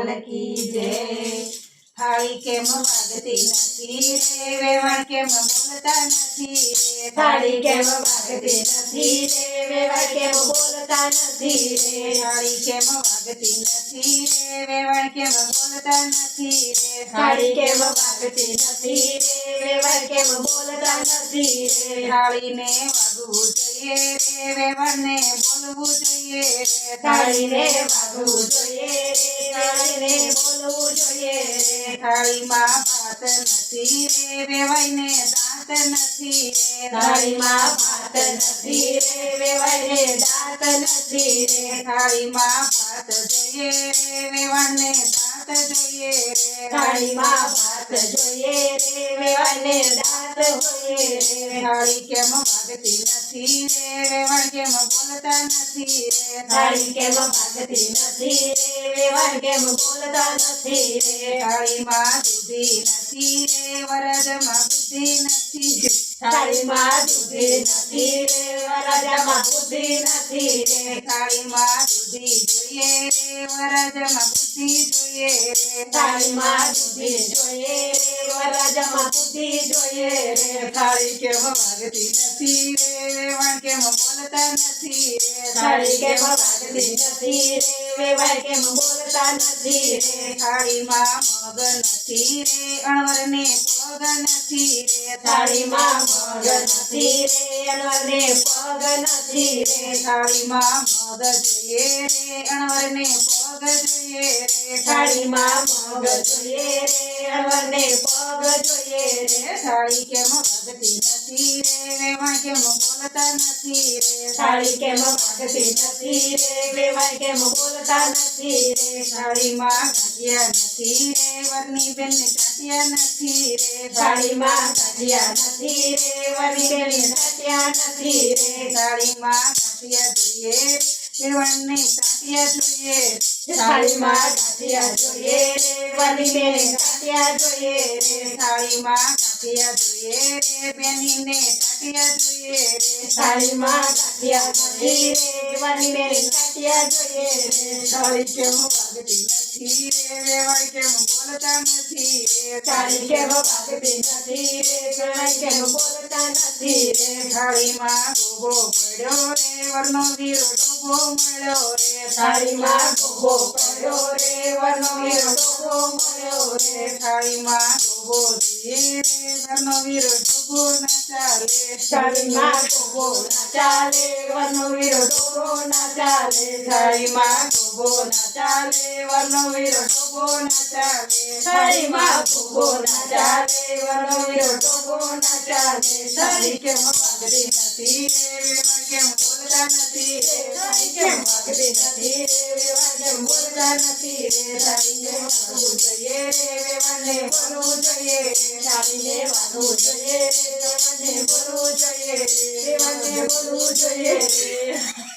લાલ કી જય। થાળી કેમ વાગતી નથી રે વેવાણ કેમ બોલતા નથી રે થાળી કેમ વાગતી નથી રે વેવાણ કેમ બોલતા નથી રે થાળી કેમ વાગતી નથી રે વેવાણ કેમ બોલતા નથી રે થાળી કેમ વાગતી નથી રે વેવાણ કેમ બોલતા નથી રે થાળીને વાગવું જોઈએ રે વેવાણને બોલવું જોઈએ રે થાળીને વાગવું જોઈએ રે થાળીને બોલવું જોઈએ રે થાળીમાં ભાત નથી રે વેવાઈને દાંત નથી રે થાળીમાં ભાત નથી રે વેવાઈને દાંત નથી રે થાળીમાં ભાત જોઈએ રે વેવાણને દાંત જોઈએ રે થાળીમાં ભાત જોઈએ રે વેવાઈને દાંત જોઈએ રે થાળી કેમ વાગતી નથી રે વેવાણ કેમ બોલતા નથી રે થાળી કેમ વાગતી નથી રે વેવાણ કેમ બોલતા નથી રે થાળીમાં દૂધી નથી રે વરરાજામાં બુદ્ધિ નથી થાળીમાં દૂધી નથી રે વરરાજામાં બુદ્ધિ નથી રે થાળીમાં દૂધી જોઈએ રે વરરાજામાં બુદ્ધિ જોઈએ રે થાળીમાં દૂધી જોઈએ રે વરરાજામાં બુદ્ધિ જોઈએ રે થાળી કેમ વાગતી નથી રે વેવાણ કેમ બોલતા નથી રે થાળી કેમ વાગતી નથી રે વેવાણ કેમ બોલતા નથી રે થાળીમાં મગ નથી રે અણવરને પગ નથી રે થાળીમાં મગ નથી રે અણવરને પગ નથી રે થાળીમાં મગ જોઈએ રે અણવરને પગ જોઈએ રે થાળીમાં મગ જોઈએ રે અણવરને પગ જોઈએ રે થાળી કેમ વાગતી નથી રે વેવાણ કેમ બોલતા નથી રે થાળી કેમ વાગતી નથી રે વેવાણ કેમ બોલતા નથી રે થાળીમાં ગાંઠિયા નથી રે વરની બેનને ગાંઠિયા નથી રે થાળીમાં ગાંઠિયા નથી રે વરની બેનને ગાંઠિયા નથી રે થાળીમાં ગાંઠિયા જોઈએ વેવાણને ગાંઠિયા જોઈએ થાળીમાં ગાંઠિયા જોઈએ રે વરની બેનને ગાંઠિયા જોઈએ રે થાળીમાં ગાંઠિયા જોઈએ રે બેનીને ગાંઠિયા જોઈએ રે થાળીમાં ગાંઠિયા નથી રે વરની બેનને ગાંઠિયા જોઈએ રે થાળી કેમ વાગતી નથી રે વેવાણ કેમ બોલતા નથી રે થાળી કેમ વાગતી નથી રે વેવાણ કેમ બોલતા નથી રે થાળીમાં ગોગો પડ્યો રે વરનો વીરો ડોબો મળ્યો રે થાળીમાં ગોગો પડ્યો રે વરનો વીરો ડોબો મળ્યો રે થાળીમાં ગોગો જોઈએ રે વરનો વીરો ડોબો ના ચાલે થાળીમાં ગોગો ના ચાલે વરનો વીરો ડોબો ના ચાલે થાળીમાં ગોગો ના ચાલે વરનો વીરો ડોબો ના ચાલે થાળીમાં ગોગો ના ચાલે વરનો વીરો ડોબો ના ચાલે થાળી કેમ વાગતી નથી રે વેવાણ કેમ બોલતા નથી રે થાળી કેમ વાગતી નથી રે વેવાણ કેમ બોલતા નથી રે થાળીને વાગવું જોઈએ રે વેવાણને બોલવું જોઈએ રે થાળીને વાગવું જોઈએ રે વેવાણને બોલવું જોઈએ રે વેવાણને બોલવું જોઈએ રે